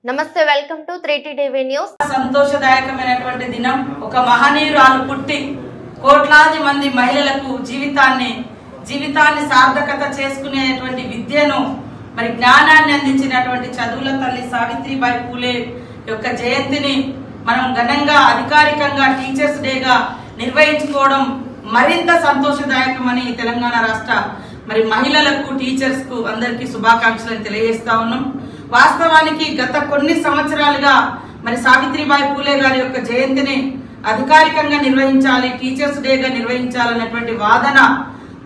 నమస్తే, welcome to 3T TV news. సంతోషదాయకమైనటువంటి దినం. ఒక మహనీయురాలు పుట్టి కోట్లాది మంది మహిళలకు జీవితాన్ని సార్థకత చేసుకునేటువంటి విద్యను మరి జ్ఞానాన్ని అందించినటువంటి చదువుల తల్లి సావిత్రిబాయి పూలే యొక్క జయంతిని మనం ఘనంగా అధికారికంగా టీచర్స్ డేగా నిర్వహించుకోవడం మరింత సంతోషదాయకమని తెలంగాణ రాష్ట్ర మరి మహిళలకు టీచర్స్ కు అందరికీ శుభాకాంక్షలను తెలియజేస్తా ఉన్నాం. వాస్తవానికి గత కొన్ని సంవత్సరాలుగా మరి సావిత్రిబాయి పూలే గారి యొక్క జయంతిని అధికారికంగా నిర్వహించాలి, టీచర్స్ డేగా నిర్వహించాలన్నటువంటి వాదన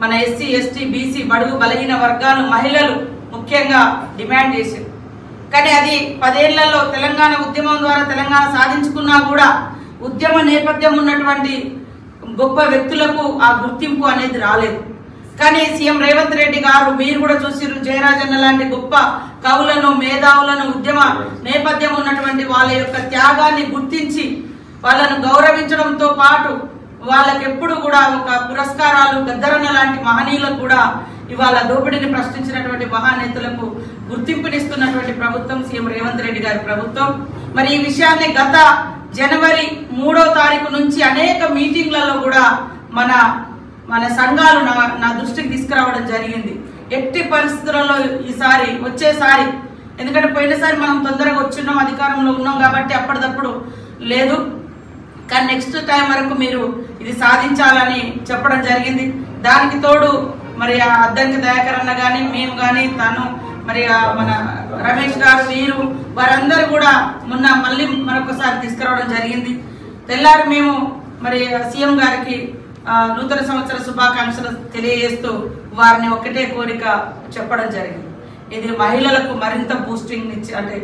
మన ఎస్సీ ఎస్టీ బీసీ బడుగు బలహీన వర్గాలు మహిళలు ముఖ్యంగా డిమాండ్ చేశారు. కానీ అది 10 ఏళ్లలో తెలంగాణ ఉద్యమం ద్వారా తెలంగాణ సాధించుకున్నా కూడా ఉద్యమ నేపథ్యం ఉన్నటువంటి గొప్ప వ్యక్తులకు ఆ గుర్తింపు అనేది రాలేదు. కానీ సీఎం రేవంత్ రెడ్డి గారు, మీరు కూడా చూసిరు, జయరాజన్న లాంటి గొప్ప కవులను మేధావులను ఉద్యమ నేపథ్యం ఉన్నటువంటి వాళ్ళ యొక్క త్యాగాన్ని గుర్తించి వాళ్ళను గౌరవించడంతో పాటు వాళ్ళకి ఎప్పుడు కూడా ఒక పురస్కారాలు, గద్దరన్న లాంటి మహనీయులకు కూడా ఇవాళ దోపిడీని ప్రశ్నించినటువంటి మహానేతలకు గుర్తింపునిస్తున్నటువంటి ప్రభుత్వం సీఎం రేవంత్ రెడ్డి గారి ప్రభుత్వం. మరి ఈ విషయాన్ని గత జనవరి 3వ తారీఖు నుంచి అనేక మీటింగ్లలో కూడా మన సంఘాలు నా దృష్టికి తీసుకురావడం జరిగింది. ఎట్టి పరిస్థితులలో వచ్చేసారి ఎందుకంటే పోయినసారి మనం తొందరగా వచ్చిన్నాం, అధికారంలో ఉన్నాం కాబట్టి అప్పటిదప్పుడు లేదు, కానీ నెక్స్ట్ టైం వరకు మీరు ఇది సాధించాలని చెప్పడం జరిగింది. దానికి తోడు మరి అద్దంకి దయాకర్ అన్న కానీ మేము కానీ తను మరి మన రమేష్ గారు వీరు వారందరూ కూడా మొన్న మళ్ళీ మరొకసారి తీసుకురావడం జరిగింది. తెల్లారి మేము మరి సీఎం గారికి నూతన సంవత్సర శుభాకాంక్షలు తెలియజేస్తూ వారిని ఒకటే కోరిక చెప్పడం జరిగింది. ఇది మహిళలకు మరింత బూస్టింగ్ ఇచ్చి అంటే